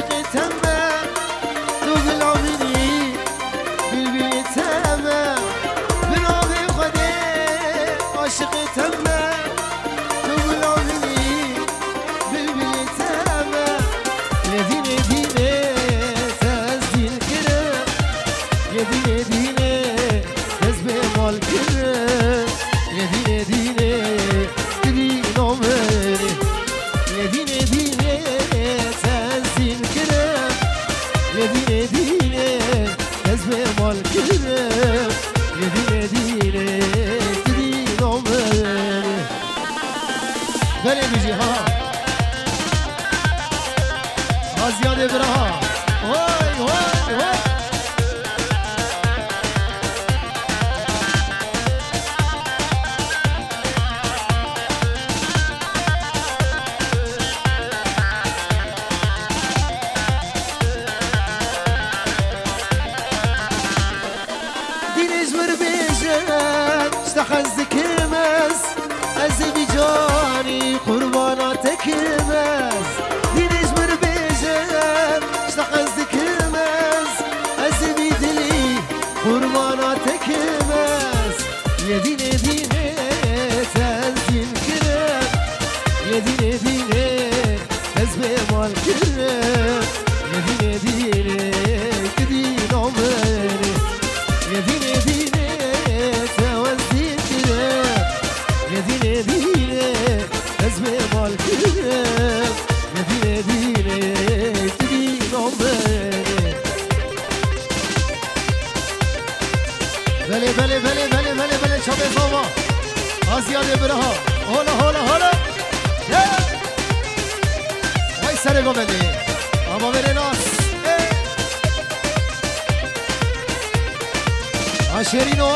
عاشق تمام تو بلامینی بلبلی تمام بلام خودی عاشق تمام تو بلامینی بلبلی تمام یدینه دینه تزدین کرم یدینه دینه تزبه مال کرم یدینه دینه دینه نامره یدینه دینه تزدین کرم یدینه دینه تزبه مال کرم یدینه دینه دینه نامره بله بجی ها زیاده برها وای وای وای دینش بر بیشن اشتخز کمز از بی جانی قربانات کمز دینش بر اشتقصد كمز أزبي دلي قرباناتك كمز يديني ديني تنزين كرم يديني ديني أزبي مال كرم يديني ديني كدين عمري يديني ديني توزين كرم يديني ديني أزبي مال كرم يديني ديني بله بله بله بله بله بله چاپ زاما آزیاده برها هولا هولا هولا وای سر گو بده اما بره ناس آشرینو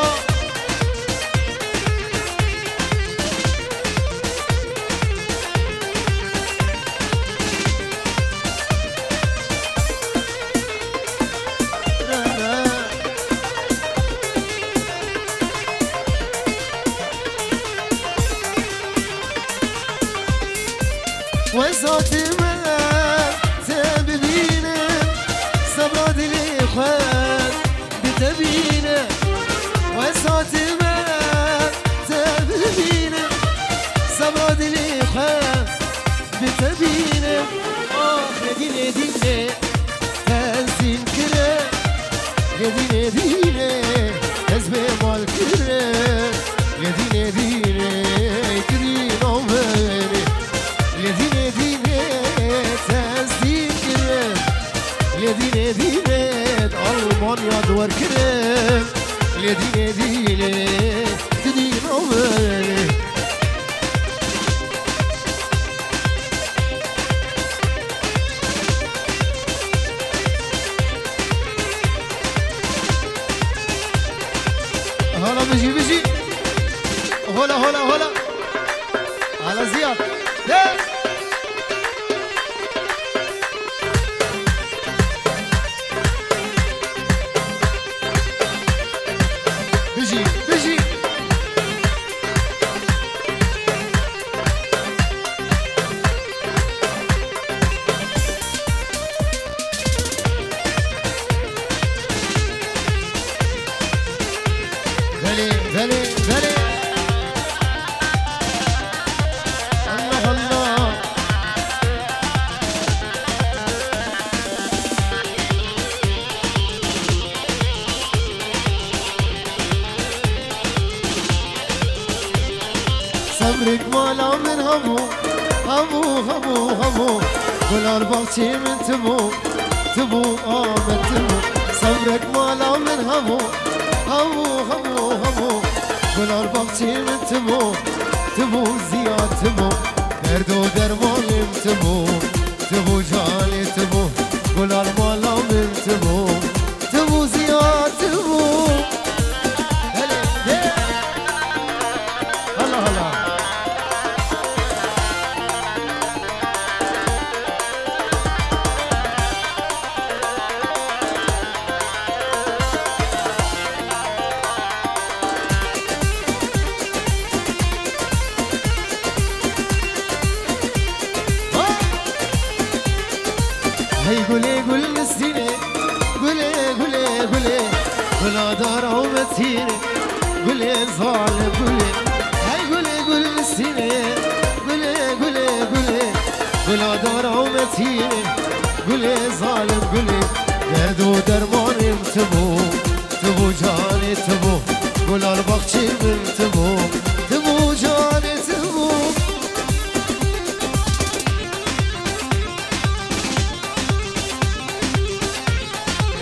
وزات من تببينه صبر دلي خوان بتبينه وزات من تببينه صبر دلي خوان بتبينه يديني ديني تنزين كره يديني ديني تزبي مال كره يديني ديني كدين عمري يديني ديني تزدين كرم يديني ديني ألمانيا دور كرم يديني ديني تدين عمري هلا بجي بجي هلا هلا هلا على زياد بجي بجي بلي بلي بلي الله الله صبرك مالا من همو همو همو همو گلار باغچه من تبو تبو آمد تبو صبرك مالا من همو همو همو همو گلار باغچه من تبو تبو زیاد تبو درد و درمانم تبو تبو جانی تبو گلار مالا من تبو تبو زیاد تبو هلا هلا هی گله گل نسینه گله گله گله گلا دار آمتینه گله ظالم گله هی گله گل نسینه گله گله گله گلا دار آمتینه گله ظالم گله درد و درمانم تبو جان تبو گلال باغچه من تبو جان تبو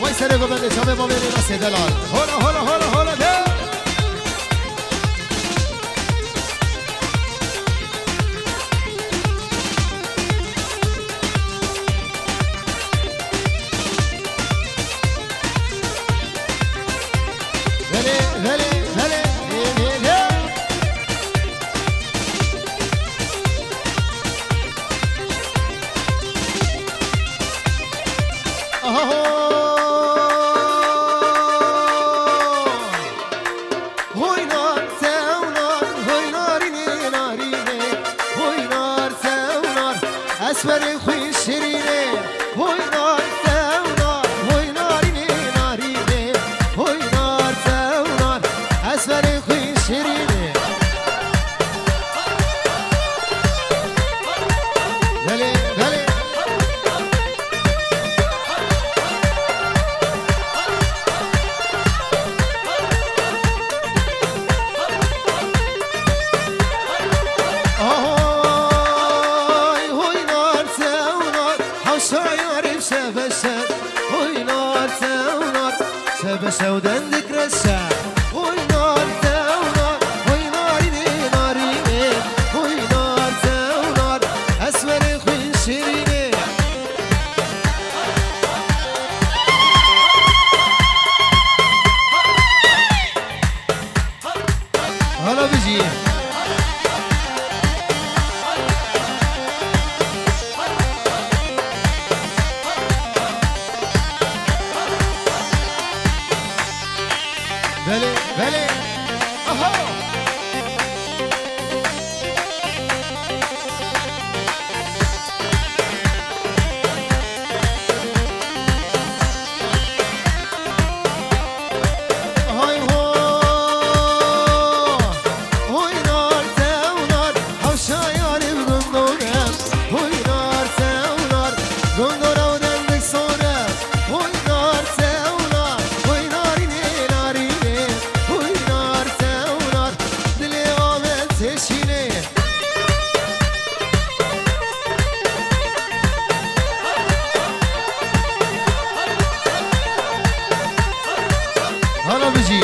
وای سر گوبنده چامه با میرین از دلال هولا ده اسفر خوی شیرینه هوی نار تونار هوی نارینه نارینه هوی نار تونار اسفر خوی شیرینه دلی دلی سودان ذكر الساعة وي نار تونار وي ناريني ناريني وي نار تونار أسمر خوي شيريني هلا بيجي بله بله آها های هوی نار تونار حوشایان بگندونم هوی نار تونار گندورا دندک سونم هوی نار تونار هوی نارینه نارینه هوی نار تونار دلی آمد تشینه حالا بجی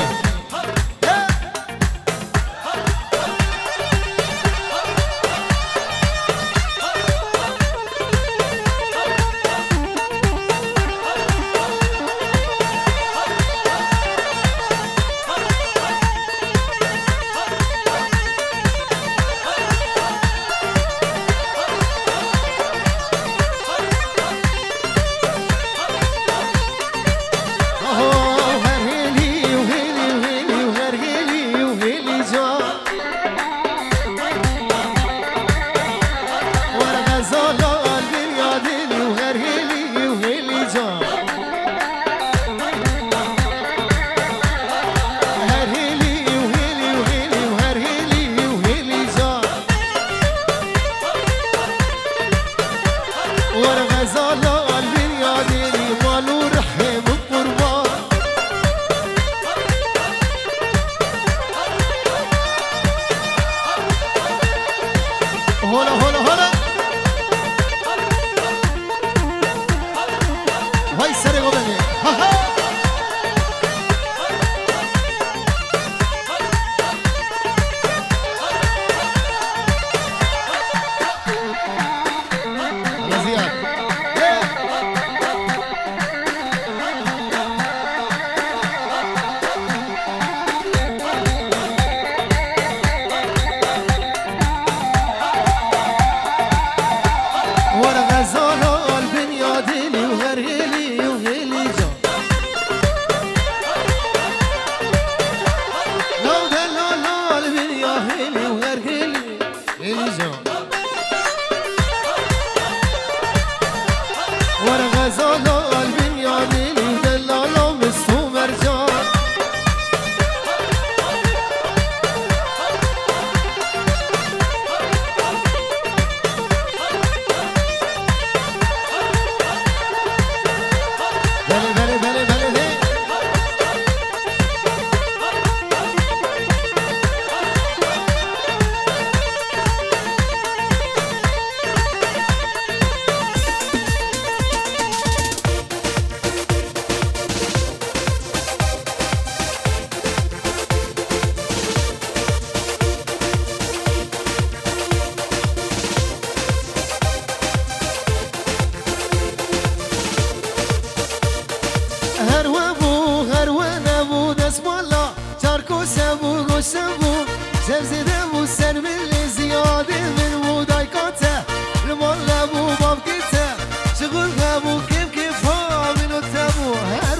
هلا هلا هلا وای غزالا قلبین یادینی دلالا مستو مرجان زبزده و سر من زیاده من مودایکاته لمان لبو بابکیته شغل غبو کم کفا منو تبو هر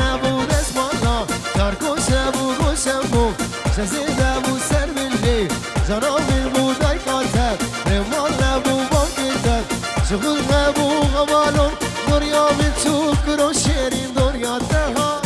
نبو دست مالا تارکو شبو گوشبو زبزده و سر من لی جانا من مودایکاته لمان لبو بابکیته شغل غبو غمالون دنیا من چوکر و شیرین دنیا تها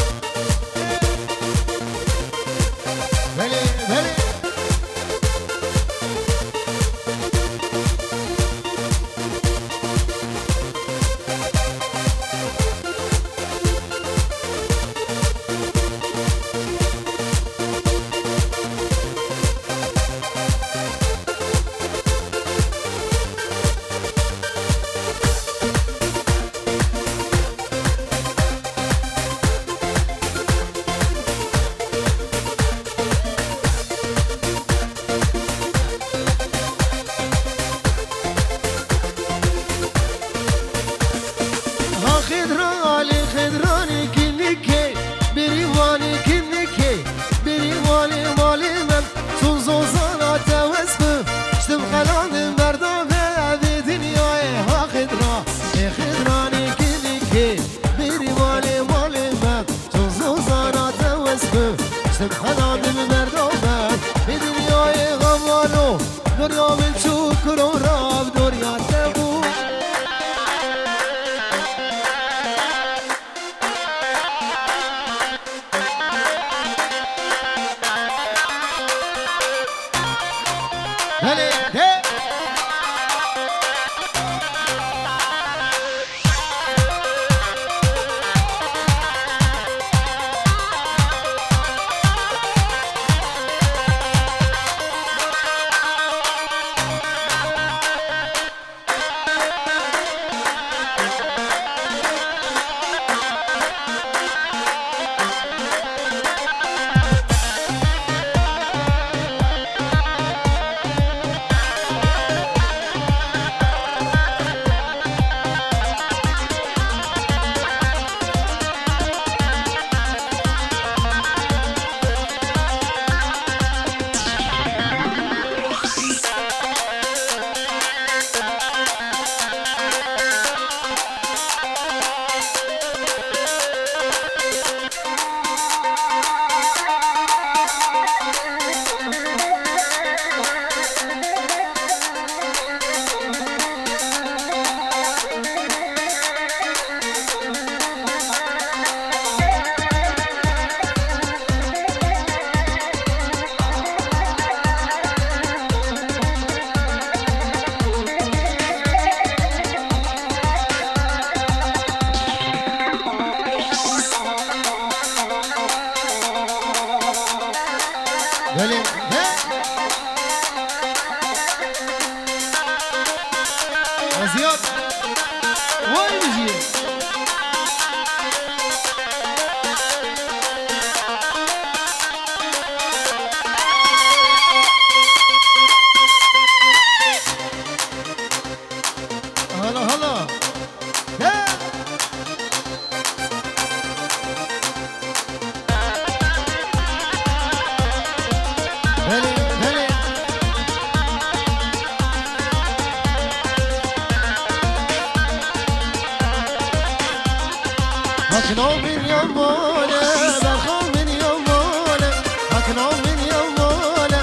Akno min yamone, berkha min yamone. Akno min yamone,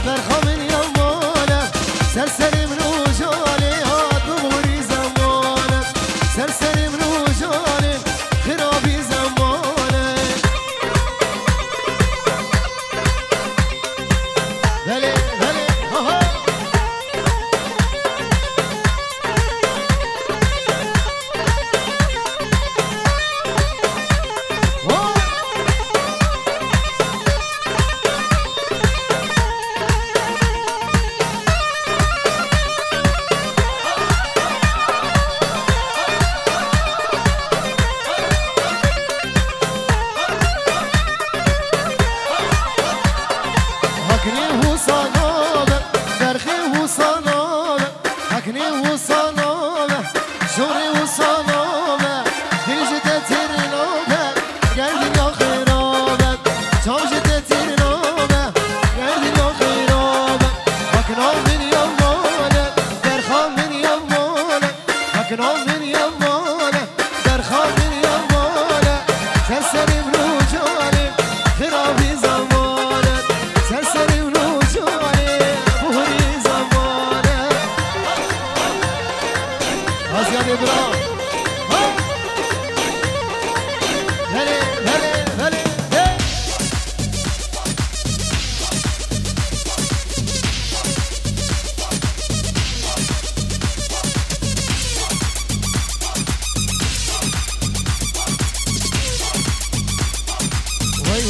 berkha min yamone. Serserim rujali hat buri zamane.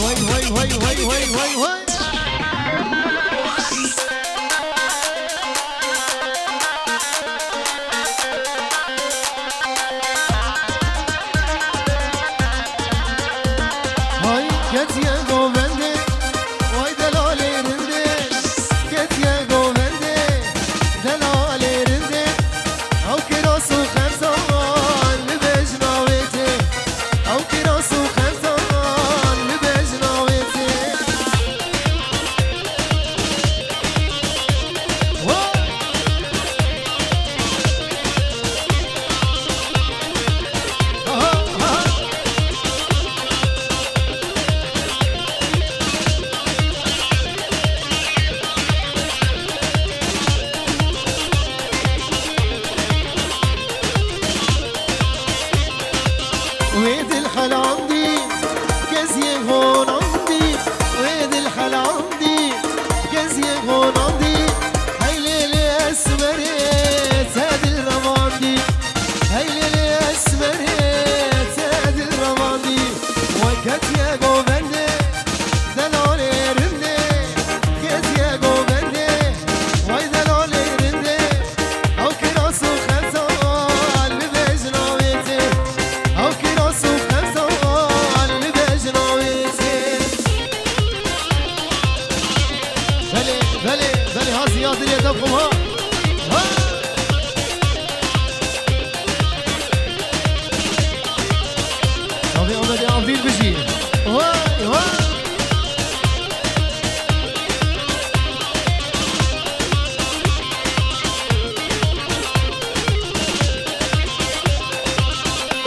وای ويد الحل عندي جزية هون عندي ويد الحل عندي جزية هون عندي هاي ليلي اسمريت هاد الرمادي هاي ليلي اسمريت هاد الرمادي وكت يا جوبندي دلالي رندي كت يا جوبندي واي دلالي رندي او كراسو خزان لبجناويتي او كراسو خزان لبجناويتي بلي ها زيادة يدكم ها طبيعي بدي أنفيل بجي واي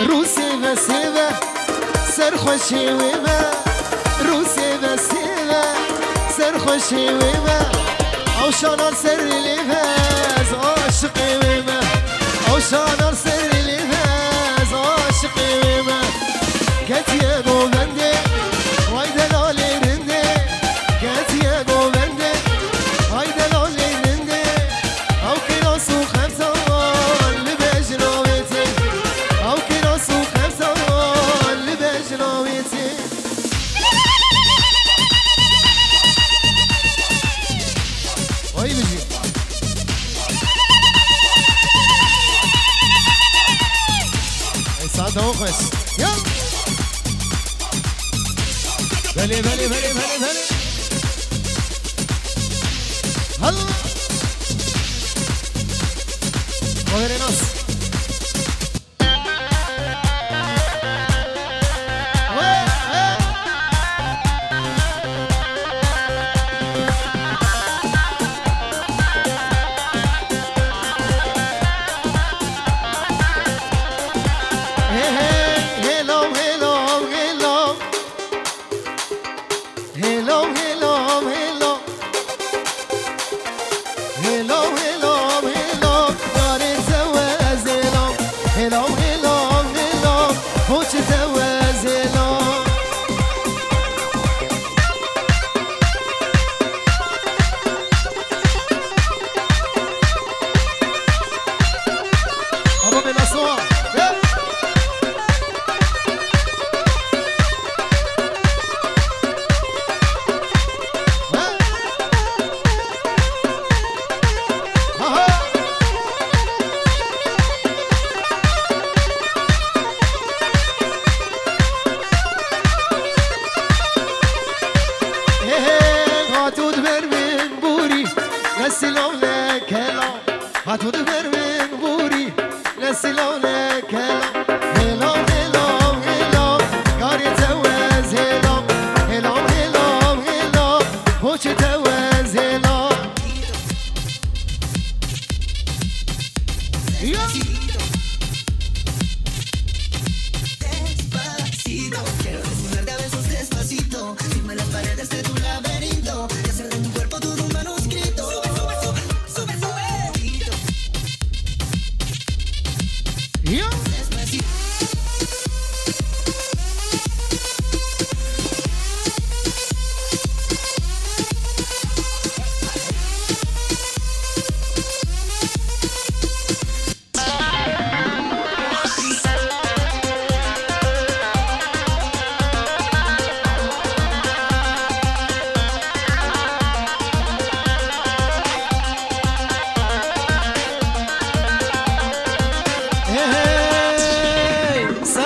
روسي بسيبة سرخوشي ويبة روسي بسيبة سرخوشي ويبة او شانر سر لفاز عاشقي ويبة او شانر سر لفاز عاشقي ويبة كت يا جوبندي واي دلالي رندي كت يا جوبندي واي دلالي رندي او كراسو خمسان لبجناويتي او كراسو خمسان لبجناويتي واي بجي اي ساعة وخش يلا بلي هلا وغير ناس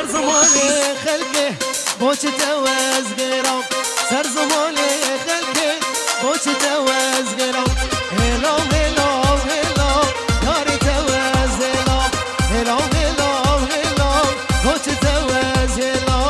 سر زماني خلقي بوش توز غيرام سر زماني خلقي بوش توز غيرام هلا هلا هلا داري توز هلا هلا هلا هلا بوش توز هلا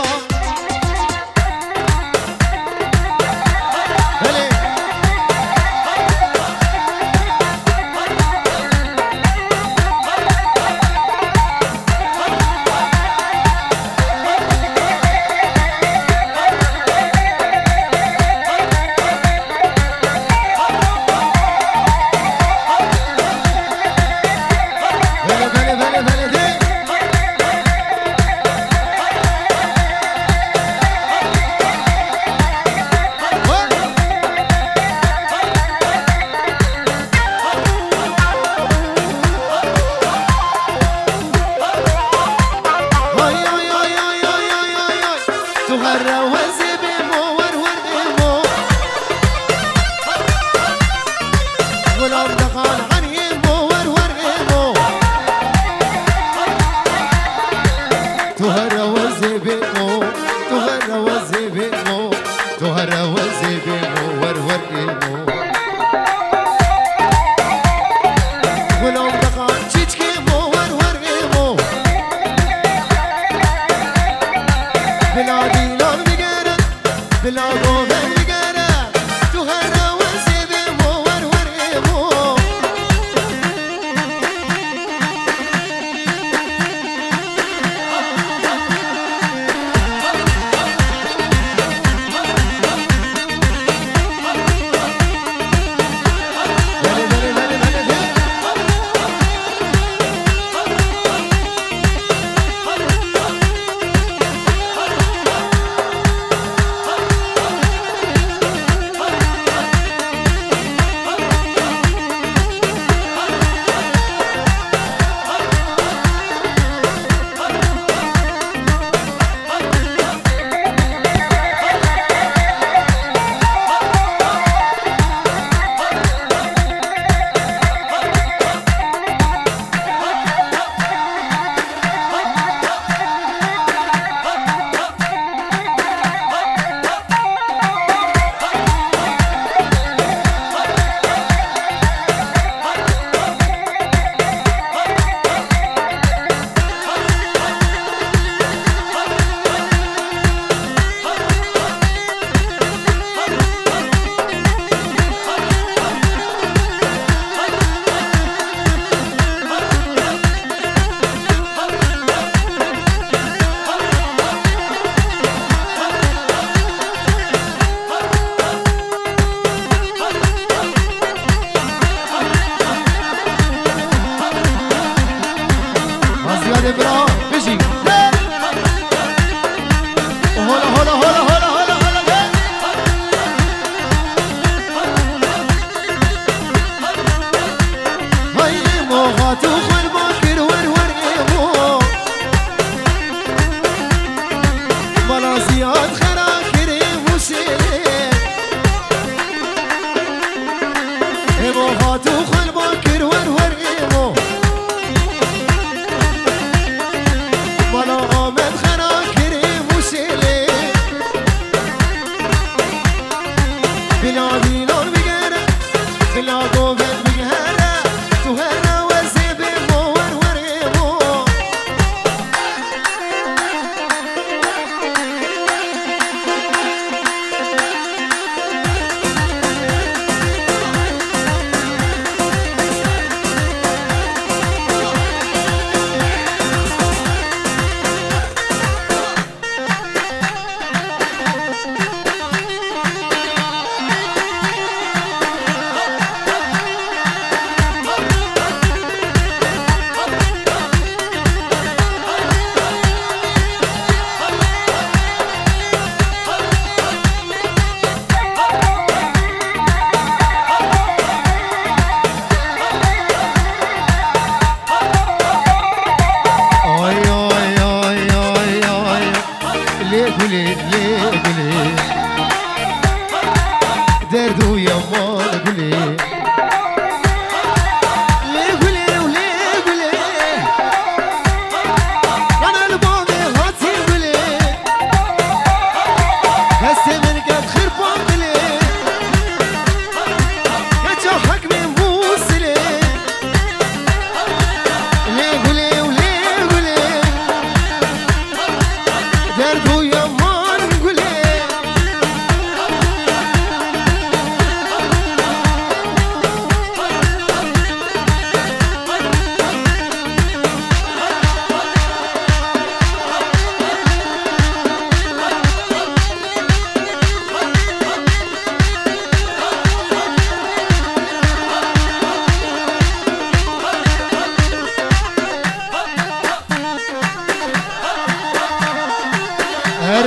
آی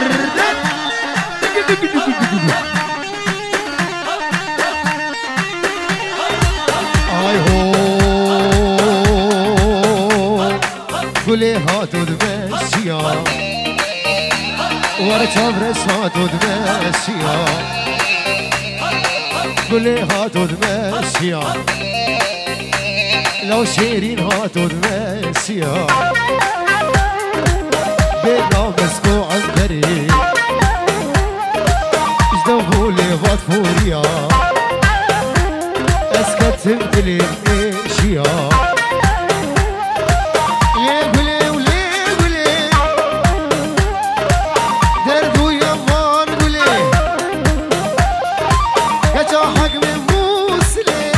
هو گلی ها دود بسیا ور چابرس ها دود بسیا گلی ها دود بسیا لو شیرین ها دود بسیا بلا مسكو عنبري جدولي غطفوريا اسكت تبدلي اشيا ليه قولي وليه قولي دردو يمان قولي كتا حق من موسلي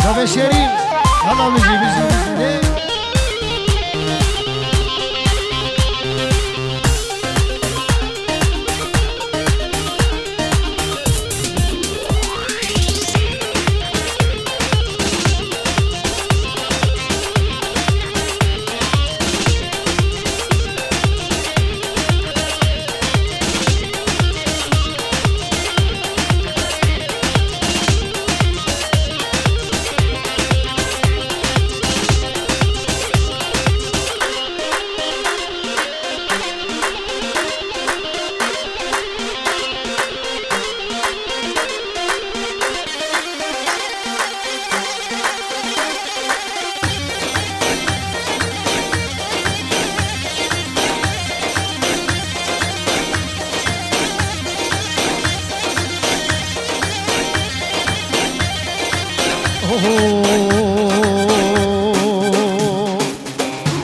طب شيرين يلا بيجي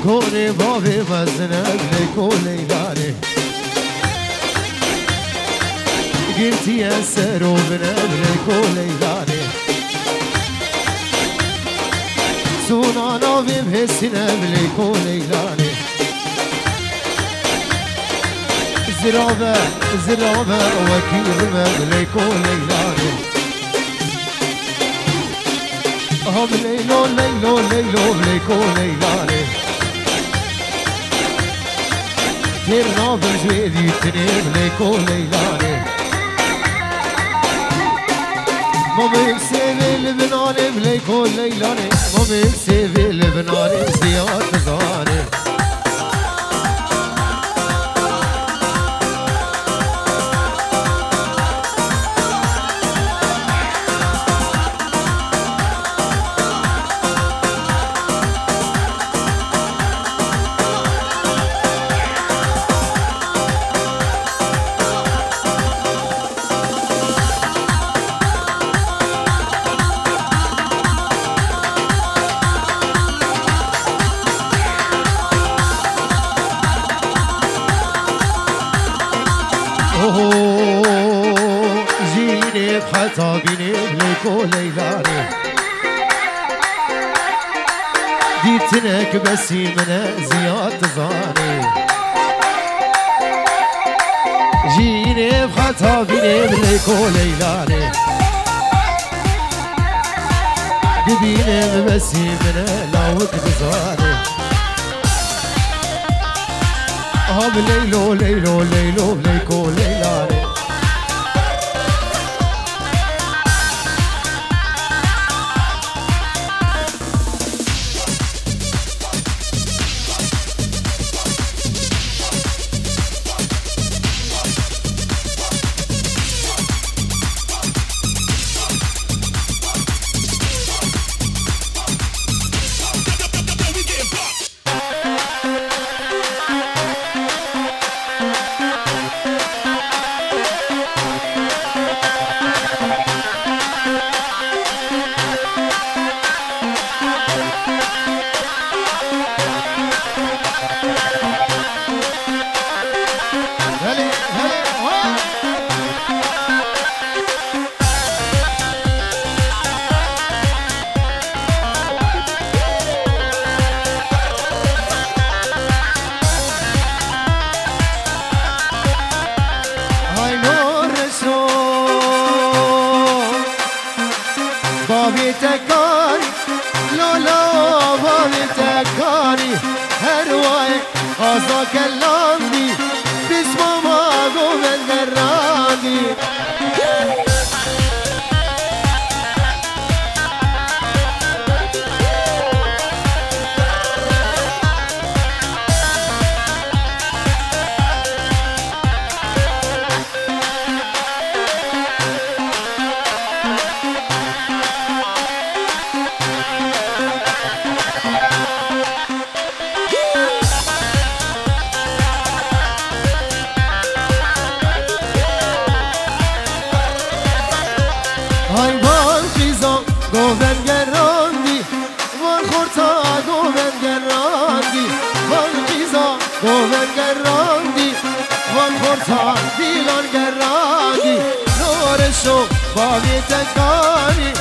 كوني بابي مزنب لكولي لاني قلتي يا سرو بنب لكولي لاني سونانا بمهسنب لكولي لاني زرابة زرابة وكيل مب لكولي لاني هم ليلو ليلو ليلو ليكو ليلاني تيرنا بالجويدي تنيم ليكو ليلاني مامي سيفي لبناني بليكو ليلاني مامي سيفي لبناني زياد زاني جيني بحتا بيني بليكو ليلاني ديتنك بسي من زياد زاني جيني بحتا بيني بليكو ليلاني دبيني بسي من لاوك زاني هم ليلو ليلو ليلو ليكو ليلاني بابي تكاني لولا بابي تكاني هرواي آزا کلاندی بیس ماما گوهن گراندی گوهن گراندی وان خورتا گوهن گراندی وان قیزا گوهن گراندی وان خورتا دیلان گراندی نورشو باوی تکانی